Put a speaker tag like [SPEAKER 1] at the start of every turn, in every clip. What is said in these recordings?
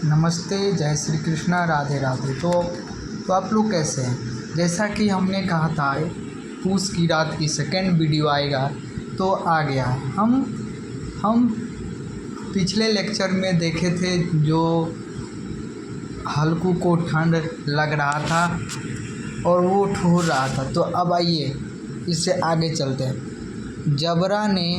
[SPEAKER 1] नमस्ते, जय श्री कृष्णा, राधे राधे। तो आप लोग कैसे हैं? जैसा कि हमने कहा था पूस की रात की सेकंड वीडियो आएगा तो आ गया है। हम पिछले लेक्चर में देखे थे जो हल्कू को ठंड लग रहा था और वो ठुर रहा था। तो अब आइए इससे आगे चलते हैं। जबरा ने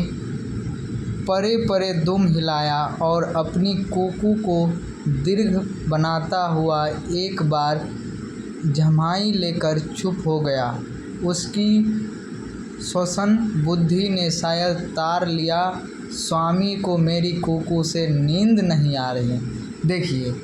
[SPEAKER 1] परे परे दुम हिलाया और अपनी कोकू को दीर्घ बनाता हुआ एक बार झमाई लेकर चुप हो गया। उसकी श्वसन बुद्धि ने शायद तार लिया, स्वामी को मेरी कोकू से नींद नहीं आ रही। देखिए,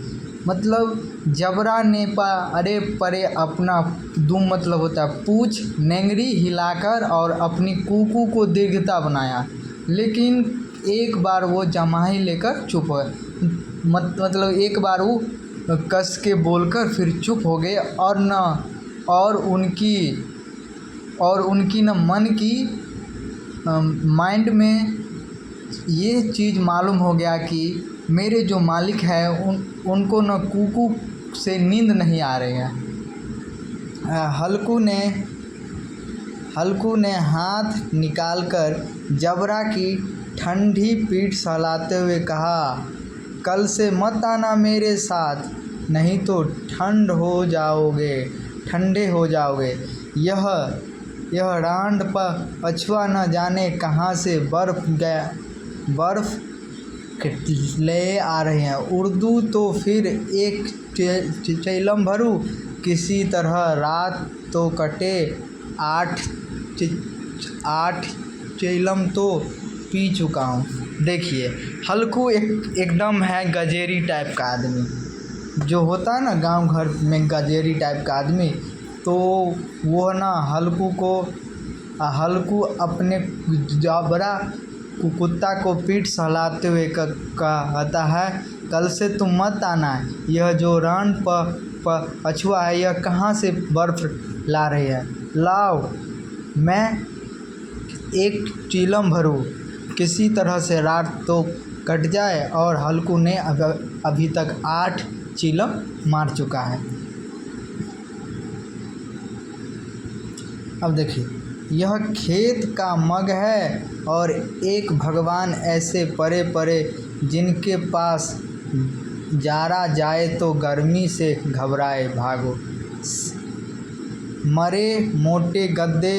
[SPEAKER 1] मतलब जबरा ने अरे परे अपना दुम मतलब होता है पूछ नेंगरी हिलाकर और अपनी कोकू को दीर्घता बनाया, लेकिन एक बार वो जमाई लेकर चुप हो गए। मतलब एक बार वो कस के बोलकर फिर चुप हो गए और उनकी न मन की माइंड में ये चीज़ मालूम हो गया कि मेरे जो मालिक है उनको न कुकू से नींद नहीं आ रही है। हल्कू ने हाथ निकालकर जबरा की ठंडी पीठ सहलाते हुए कहा, कल से मत आना मेरे साथ, नहीं तो ठंडे हो जाओगे। यह रांड पछुआ न जाने कहाँ से बर्फ ले आ रहे हैं। उर्दू तो फिर एक चैलम भरू, किसी तरह रात तो कटे, 8 चैलम तो पी चुका हूँ। देखिए, हल्कू एकदम है गजेरी टाइप का आदमी, जो होता है ना गांव घर में गजेरी टाइप का आदमी। तो वो ना हल्कू अपने जबरा कुत्ता को पीठ सहलाते हुए कहता है, कल से तुम मत आना। यह जो रान पछुआ है यह कहाँ से बर्फ़ ला रही है। लाओ, मैं एक चीलम भरूँ, किसी तरह से रात तो कट जाए। और हल्कू ने अभी तक 8 चीलम मार चुका है। अब देखिए, यह खेत का मग है और एक भगवान ऐसे परे परे जिनके पास जारा जाए तो गर्मी से घबराए भागो। मरे मोटे गद्दे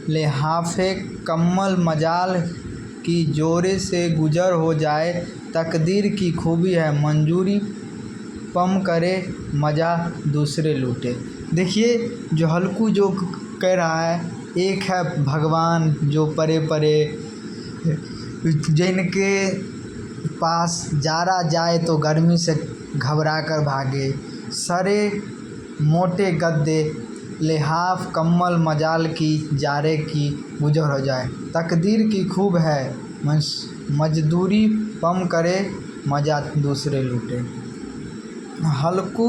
[SPEAKER 1] लिहाफे कम्मल मजाल की जोरे से गुजर हो जाए, तकदीर की खूबी है मंजूरी पम करे, मज़ा दूसरे लूटे। देखिए, जो हल्कू जो कह रहा है, एक है भगवान जो परे परे जिनके पास जारा जाए तो गर्मी से घबरा कर भागे, सरे मोटे गद्दे लिहाफ कम्मल मजाल की जारे की गुजर हो जाए, तकदीर की खूब है मजदूरी पम करे, मज़ा दूसरे लूटे। हल्कू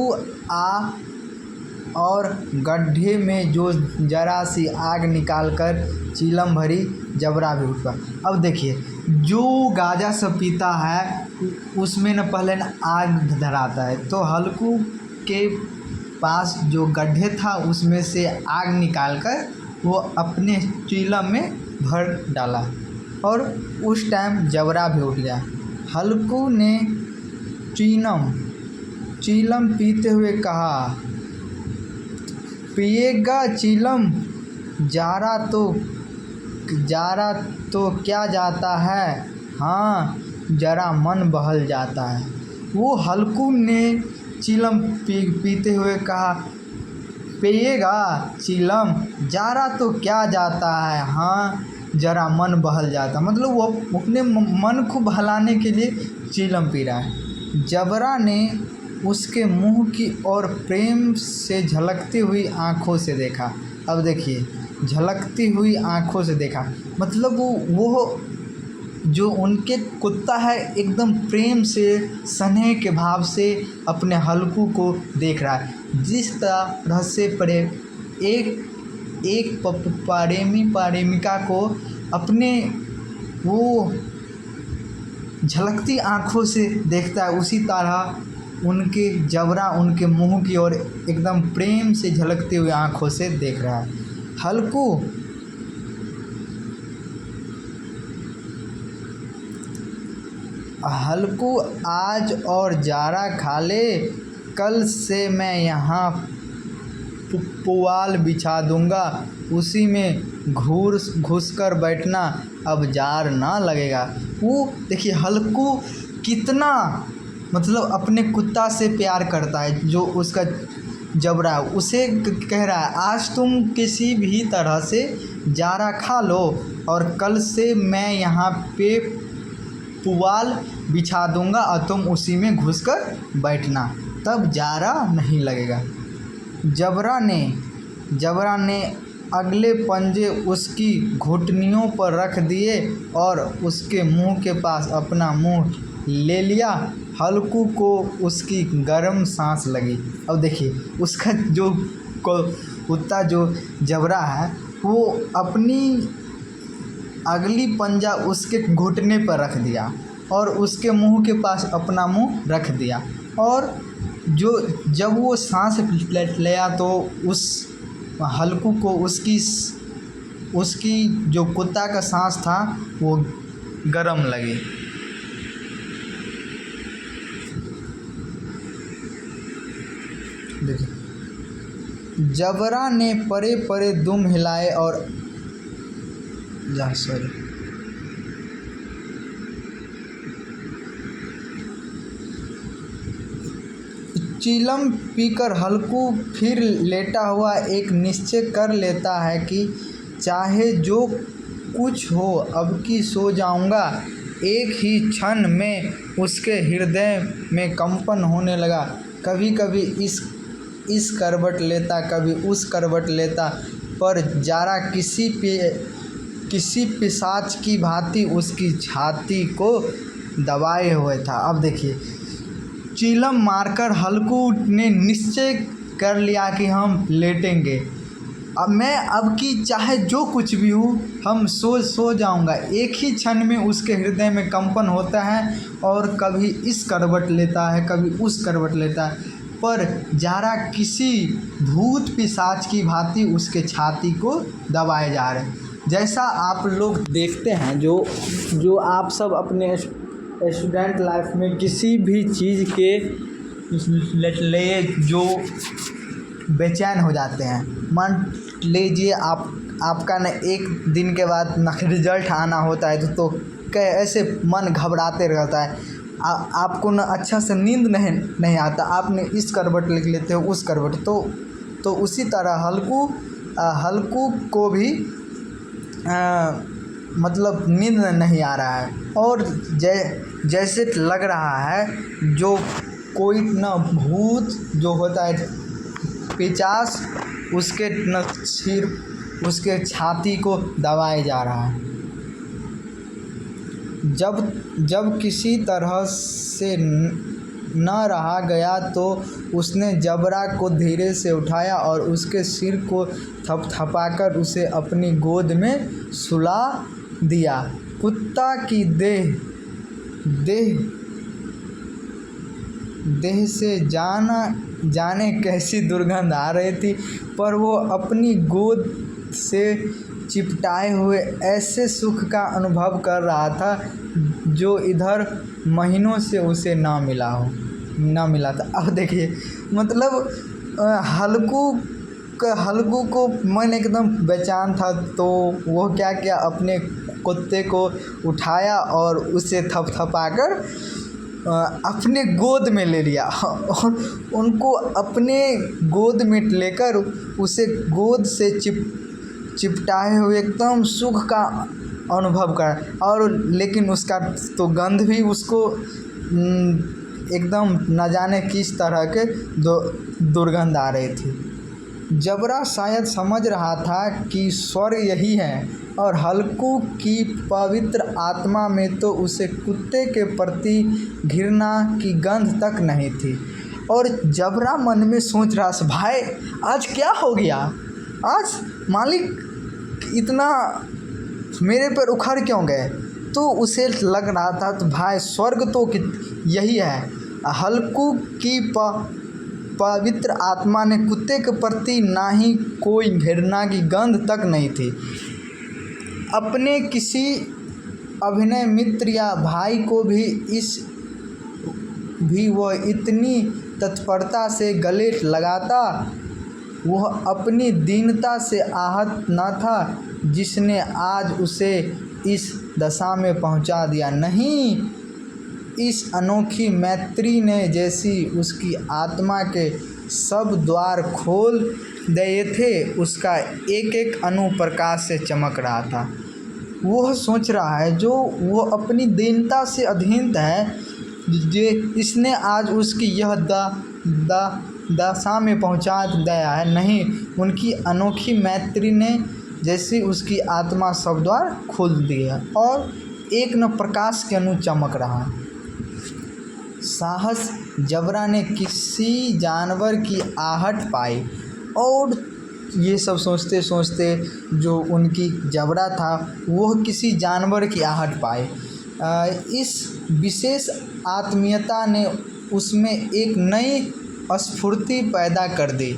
[SPEAKER 1] और गड्ढे में जो जरा सी आग निकालकर चीलम भरी, जबरा भी उठ पड़ा। अब देखिए, जो गाजा सब पीता है उसमें न पहले न आग धराता है। तो हल्कू के पास जो गड्ढे था उसमें से आग निकालकर वो अपने चीलम में भर डाला और उस टाइम जबरा भी उठ गया। हल्कू ने चीलम पीते हुए कहा, पिएगा चीलम, जारा तो क्या जाता है, हाँ जरा मन बहल जाता है। वो हल्कू ने चीलम पीते हुए कहा, पिएगा चीलम, जारा तो क्या जाता है, हाँ जरा मन बहल जाता। मतलब वो अपने मन को बहलाने के लिए चीलम पी रहा है। जबरा ने उसके मुंह की ओर प्रेम से झलकती हुई आँखों से देखा। अब देखिए, झलकती हुई आँखों से देखा मतलब वो जो उनके कुत्ता है एकदम प्रेम से स्नेह के भाव से अपने हल्कू को देख रहा है। जिस तरह से एक प्रेमिका को अपने वो झलकती आँखों से देखता है, उसी तरह उनके जबरा उनके मुंह की ओर एकदम प्रेम से झलकती हुई आँखों से देख रहा है। हल्कू हल्कू आज और जारा खा ले, कल से मैं यहाँ पुआल बिछा दूंगा, उसी में घुस कर बैठना, अब जार ना लगेगा। वो देखिए हल्कू कितना मतलब अपने कुत्ता से प्यार करता है, जो उसका जबरा है, उसे कह रहा है आज तुम किसी भी तरह से जारा खा लो और कल से मैं यहाँ पे पुआल बिछा दूंगा और तुम उसी में घुसकर बैठना, तब जारा नहीं लगेगा। जबरा ने अगले पंजे उसकी घुटनियों पर रख दिए और उसके मुंह के पास अपना मुंह ले लिया। हल्कू को उसकी गर्म सांस लगी। अब देखिए उसका जो कुत्ता जो जबरा है वो अपनी अगली पंजा उसके घुटने पर रख दिया और उसके मुंह के पास अपना मुंह रख दिया, और जब वो सांस लिया तो उस हल्कू को उसकी जो कुत्ता का सांस था वो गरम लगी। देखिए जबरा ने परे परे दुम हिलाए और चीलम पीकर हल्कू फिर लेटा हुआ एक निश्चय कर लेता है कि चाहे जो कुछ हो अब की सो जाऊंगा। एक ही क्षण में उसके हृदय में कंपन होने लगा। कभी कभी इस करवट लेता, कभी उस करवट लेता, पर जारा किसी पिशाच की भांति उसकी छाती को दबाए हुए था। अब देखिए चीलम मारकर हल्कू ने निश्चय कर लिया कि हम लेटेंगे, अब की चाहे जो कुछ भी हो हम सो जाऊंगा। एक ही क्षण में उसके हृदय में कंपन होता है और कभी इस करवट लेता है, कभी उस करवट लेता है, पर जारा किसी भूत पिशाच की भांति उसके छाती को दबाए जा रहे हैं। जैसा आप लोग देखते हैं, जो आप सब अपने स्टूडेंट लाइफ में किसी भी चीज़ के लिए जो बेचैन हो जाते हैं, मान लीजिए आपका न एक दिन के बाद न रिजल्ट आना होता है तो कैसे मन घबराते रहता है, आपको न अच्छा से नींद नहीं आता, आपने इस करवट लिख लेते हो उस करवट, तो उसी तरह हल्कू को भी मतलब नींद नहीं आ रहा है, और जैसे लग रहा है जो कोई न भूत जो होता है पिशाच उसके न सिर उसके छाती को दबाए जा रहा है। जब किसी तरह से न रहा गया तो उसने जबरा को धीरे से उठाया और उसके सिर को थपथपाकर उसे अपनी गोद में सुला दिया। कुत्ता की देह से जाने कैसी दुर्गंध आ रही थी, पर वो अपनी गोद से चिपटाए हुए ऐसे सुख का अनुभव कर रहा था जो इधर महीनों से उसे ना मिला था। अब देखिए मतलब हल्कू को मन एकदम बेचैन था, तो वो क्या किया, अपने कुत्ते को उठाया और उसे थपथपाकर अपने गोद में ले लिया और उनको अपने गोद में लेकर उसे गोद से चिपटाए हुए एकदम सुख का अनुभव कर, और लेकिन उसका तो गंध भी उसको एकदम न जाने किस तरह के दुर्गंध आ रही थी। जबरा शायद समझ रहा था कि स्वर्ग यही है, और हल्कू की पवित्र आत्मा में तो उसे कुत्ते के प्रति घृणा की गंध तक नहीं थी। और जबरा मन में सोच रहा था, भाई आज क्या हो गया, आज मालिक इतना मेरे पर उखड़ क्यों गए, तो उसे लग रहा था तो भाई स्वर्ग तो यही है। हल्कू की पवित्र आत्मा ने कुत्ते के प्रति ना ही कोई घृणा की गंध तक नहीं थी। अपने किसी अभिनय मित्र या भाई को भी वह इतनी तत्परता से गले लगाता। वह अपनी दीनता से आहत न था जिसने आज उसे इस दशा में पहुंचा दिया। नहीं, इस अनोखी मैत्री ने जैसी उसकी आत्मा के सब द्वार खोल दिए थे, उसका एक एक अणु प्रकाश से चमक रहा था। वह सोच रहा है जो वो अपनी दीनता से अधीन है, जे इसने आज उसकी यह दशा में पहुंचा दिया है। नहीं, उनकी अनोखी मैत्री ने जैसे उसकी आत्मा सब द्वार खोल दिया और एक न प्रकाश के अनु चमक रहा। साहस जबरा ने किसी जानवर की आहट पाई और ये सब सोचते सोचते जो उनकी जबरा था वह किसी जानवर की आहट पाए। इस विशेष आत्मीयता ने उसमें एक नई स्फूर्ति पैदा कर दी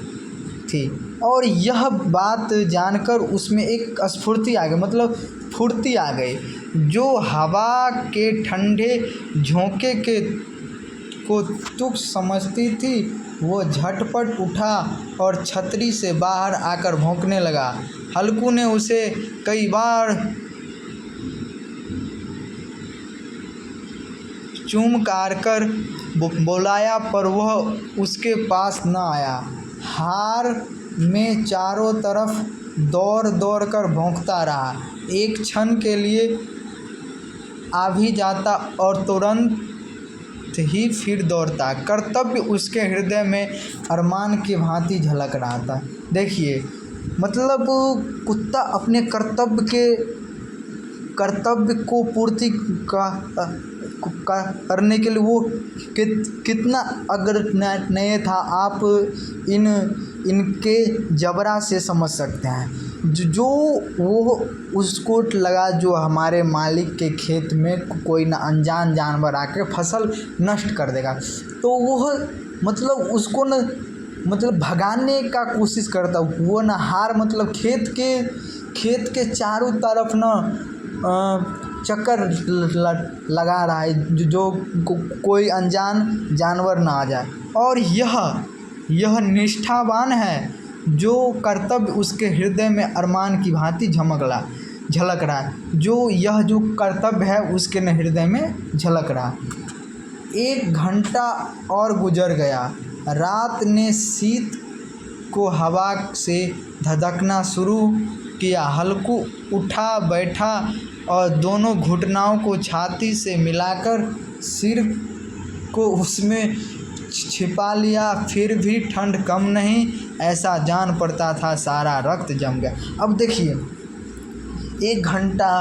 [SPEAKER 1] थी और यह बात जानकर उसमें एक स्फूर्ति आ गई, मतलब फुर्ती आ गई। जो हवा के ठंडे झोंके को तुच्छ समझती थी वो झटपट उठा और छतरी से बाहर आकर भौंकने लगा। हल्कू ने उसे कई बार चूमकार कर बुलाया पर वह उसके पास न आया। हार में चारों तरफ दौड़ दौड़ कर भौंकता रहा। एक क्षण के लिए आ भी जाता और तुरंत ही फिर दौड़ता। कर्तव्य उसके हृदय में अरमान की भांति झलक रहा था। देखिए, मतलब कुत्ता अपने कर्तव्य को पूर्ति करने के लिए वो कितना अग्रणी था, आप इनके जबरा से समझ सकते हैं। जो वो उसको लगा जो हमारे मालिक के खेत में कोई न अनजान जानवर आके फसल नष्ट कर देगा, तो वह मतलब उसको न मतलब भगाने का कोशिश करता। वो न हार मतलब खेत के चारों तरफ न चक्कर लगा रहा है जो कोई अनजान जानवर ना आ जाए। और यह निष्ठावान है जो कर्तव्य उसके हृदय में अरमान की भांति झलक रहा है। जो कर्तव्य है उसके न हृदय में झलक रहा। 1 घंटा और गुजर गया। रात ने शीत को हवा से धधकना शुरू किया। हल्कू उठा बैठा और दोनों घुटनों को छाती से मिलाकर सिर को उसमें छिपा लिया। फिर भी ठंड कम नहीं, ऐसा जान पड़ता था सारा रक्त जम गया। अब देखिए, 1 घंटा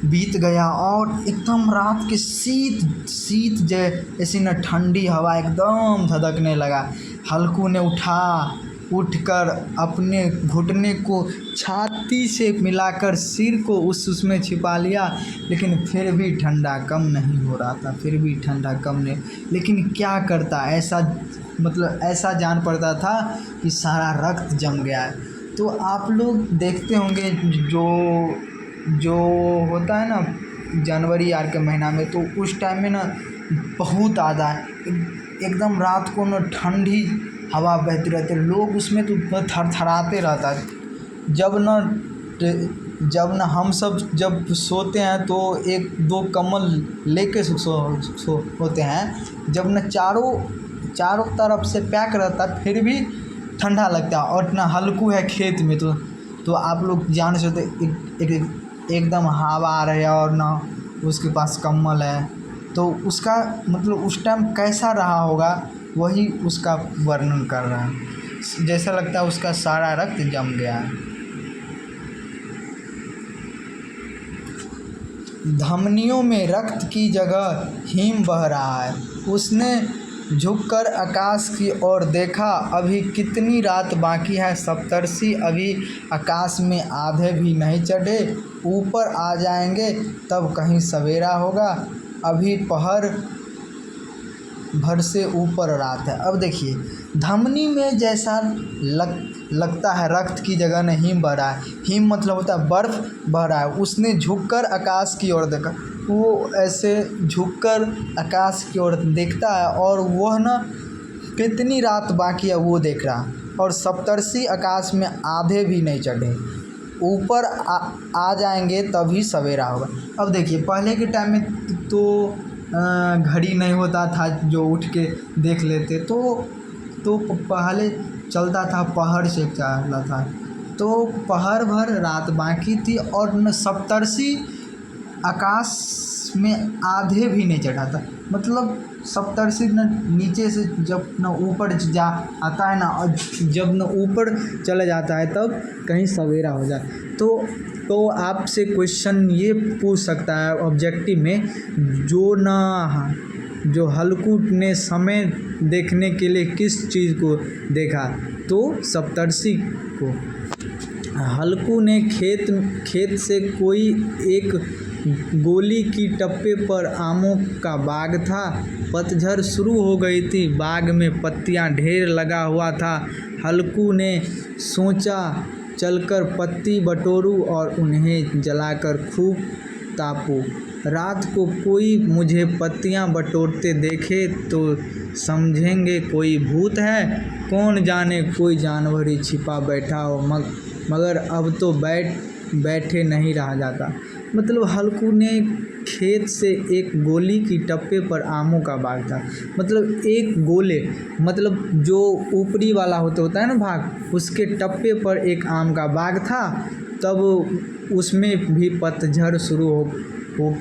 [SPEAKER 1] बीत गया और एकदम रात के शीत जैसी न ठंडी हवा एकदम धधकने लगा। हल्कू ने उठकर अपने घुटने को छाती से मिलाकर सिर को उसमें छिपा लिया, लेकिन फिर भी ठंडा कम नहीं हो रहा था। फिर भी ठंडा कम नहीं, लेकिन क्या करता, ऐसा जान पड़ता था कि सारा रक्त जम गया है। तो आप लोग देखते होंगे जो होता है ना जनवरी यार के महीना में, तो उस टाइम में ना बहुत ज़्यादा एकदम रात को न ठंडी हवा बहती रहती, लोग उसमें तो थरथराते रहता है। जब न हम सब जब सोते हैं तो 1-2 कंबल लेके सोते हैं। जब न चारों तरफ से पैक रहता फिर भी ठंडा लगता है। और न हल्कू है खेत में तो आप लोग जान सकते एकदम हवा आ रही है और न उसके पास कंबल है, तो उसका मतलब उस टाइम कैसा रहा होगा वही उसका वर्णन कर रहा है। जैसा लगता है उसका सारा रक्त जम गया है। धमनियों में रक्त की जगह हिम बह रहा है। उसने झुककर आकाश की ओर देखा, अभी कितनी रात बाकी है सप्तर्षि, अभी आकाश में आधे भी नहीं चढ़े, ऊपर आ जाएंगे तब कहीं सवेरा होगा, अभी पहर भर से ऊपर रात है। अब देखिए, धमनी में जैसा लगता है रक्त की जगह में हिम बह रहा है, हिम मतलब होता है बर्फ बह रहा है। उसने झुककर आकाश की ओर देखा, वो ऐसे झुककर आकाश की ओर देखता है और वह ना कितनी रात बाकी है वो देख रहा, और सप्तर्षि आकाश में आधे भी नहीं चढ़े, ऊपर आ जाएंगे तभी सवेरा होगा। अब देखिए, पहले के टाइम में तो घड़ी नहीं होता था जो उठ के देख लेते, तो पहले चलता था, पहर से चला था, तो पहर भर रात बाकी थी और न सप्तर्षि आकाश में आधे भी नहीं चढ़ा था। मतलब सप्तर्षि न नीचे से जब न ऊपर जा आता है ना, और जब न ऊपर चला जाता है तब कहीं सवेरा हो जाए। तो आपसे क्वेश्चन ये पूछ सकता है ऑब्जेक्टिव में, जो हल्कू ने समय देखने के लिए किस चीज़ को देखा, तो सप्तर्षि को। हल्कू ने खेत से कोई एक गोली की टप्पे पर आमों का बाग था, पतझड़ शुरू हो गई थी, बाग में पत्तियां ढेर लगा हुआ था। हल्कू ने सोचा चलकर पत्ती बटोरूं और उन्हें जलाकर खूब तापूं, रात को कोई मुझे पत्तियां बटोरते देखे तो समझेंगे कोई भूत है, कौन जाने कोई जानवर ही छिपा बैठा हो, मगर अब तो बैठे नहीं रहा जाता। मतलब हल्कू ने खेत से एक गोली की टप्पे पर आमों का बाग था, मतलब एक गोले, मतलब जो ऊपरी वाला होता है ना भाग, उसके टप्पे पर एक आम का बाग था। तब उसमें भी पतझड़ शुरू हो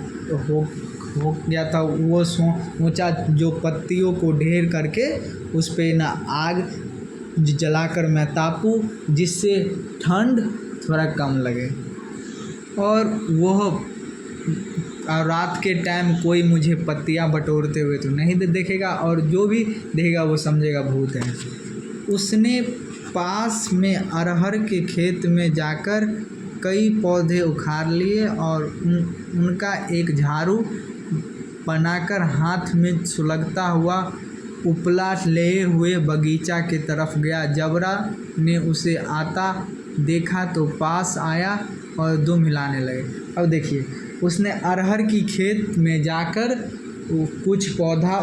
[SPEAKER 1] गया था। वो सोचा जो पत्तियों को ढेर करके उस पे ना आग जलाकर मैं तापूं, जिससे ठंड थोड़ा कम लगे, और रात के टाइम कोई मुझे पत्तियां बटोरते हुए तो नहीं देखेगा, और जो भी देखेगा वो समझेगा भूत है। उसने पास में अरहर के खेत में जाकर कई पौधे उखाड़ लिए और उनका एक झाड़ू बनाकर हाथ में सुलगता हुआ उपला ले हुए बगीचा की तरफ गया। जबरा ने उसे आता देखा तो पास आया और दुम हिलाने लगे। अब देखिए, उसने अरहर की खेत में जाकर कुछ पौधा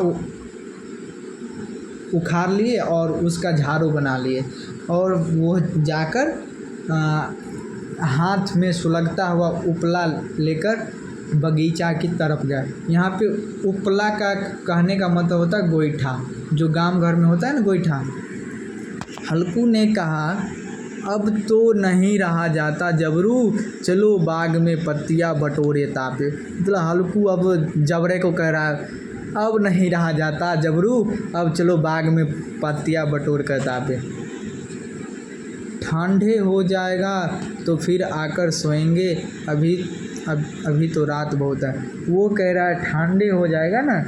[SPEAKER 1] उखाड़ लिए और उसका झाड़ू बना लिए, और वो जाकर हाथ में सुलगता हुआ उपला लेकर बगीचा की तरफ गया। यहाँ पे उपला का कहने का मतलब होता है गोईठा, जो गांव घर में होता है ना गोईठा। हल्कू ने कहा, अब तो नहीं रहा जाता जबरू, चलो बाग में पत्तियां बटोरे तापे। मतलब हल्कू अब जबरे को कह रहा है, अब नहीं रहा जाता जबरू, अब चलो बाग में पत्तियां बटोर कर तापे, ठंडे हो जाएगा तो फिर आकर सोएंगे, अभी तो रात बहुत है। वो कह रहा है ठंडे हो जाएगा ना,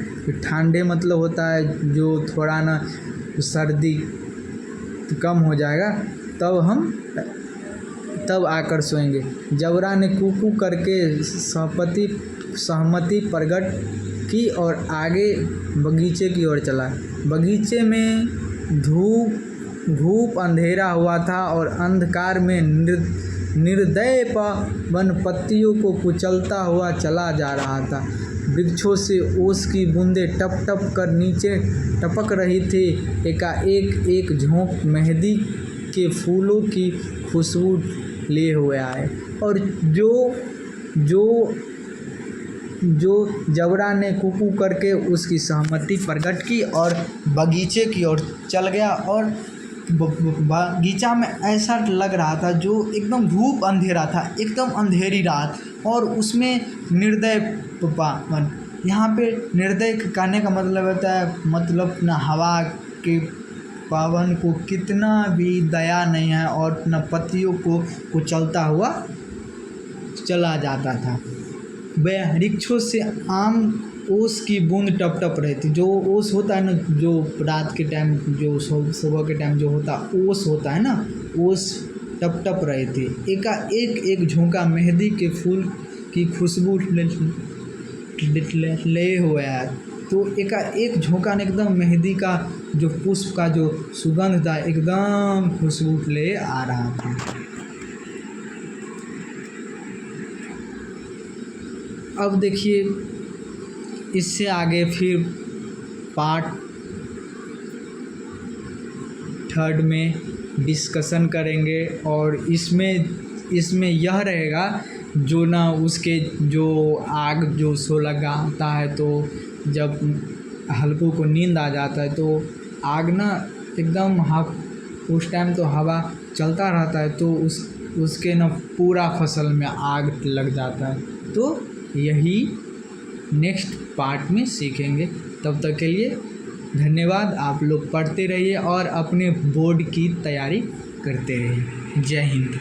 [SPEAKER 1] ठंडे मतलब होता है जो थोड़ा ना सर्दी कम हो जाएगा तब आकर सोएंगे। जबरा ने कूकू करके सहमति प्रकट की और आगे बगीचे की ओर चला। बगीचे में धूप अंधेरा हुआ था और अंधकार में निर्दय वन पत्तियों को कुचलता हुआ चला जा रहा था। वृक्षों से ओस की बूंदें टप टप कर नीचे टपक रही थी। एकाएक एक झोंक मेहंदी के फूलों की खुशबू लिए हुए आए, और जो जबरा ने कुकू करके उसकी सहमति प्रकट की और बगीचे की ओर चल गया। और बगीचा में ऐसा लग रहा था जो एकदम धूप अंधेरा था, एकदम अंधेरी रात, और उसमें निर्दय पवन। यहाँ पे निर्दय कहने का मतलब होता है, मतलब न हवा के पवन को कितना भी दया नहीं है और न पत्तियों को कुचलता हुआ चला जाता था। वृक्षों से आम ओस की बूंद टप टप रही थी। जो ओस होता है ना, जो रात के टाइम, जो सुबह के टाइम जो होता ओस होता है ना, ओस टप टप रही थी। एकाएक एक झोंका मेहंदी के फूल की खुशबू ले हुआ है। तो एकाएक झोंका ने एकदम मेहंदी का जो पुष्प का जो सुगंध था एकदम खुशबू ले आ रहा था। अब देखिए इससे आगे फिर पार्ट 3 में डिस्कशन करेंगे और इसमें यह रहेगा जो ना उसके जो आग जो सो लगाता है, तो जब हल्कू को नींद आ जाता है तो आग ना एकदम उस टाइम तो हवा चलता रहता है, तो उसके ना पूरा फसल में आग लग जाता है। तो यही नेक्स्ट पार्ट में सीखेंगे। तब तक के लिए धन्यवाद। आप लोग पढ़ते रहिए और अपने बोर्ड की तैयारी करते रहिए। जय हिंद।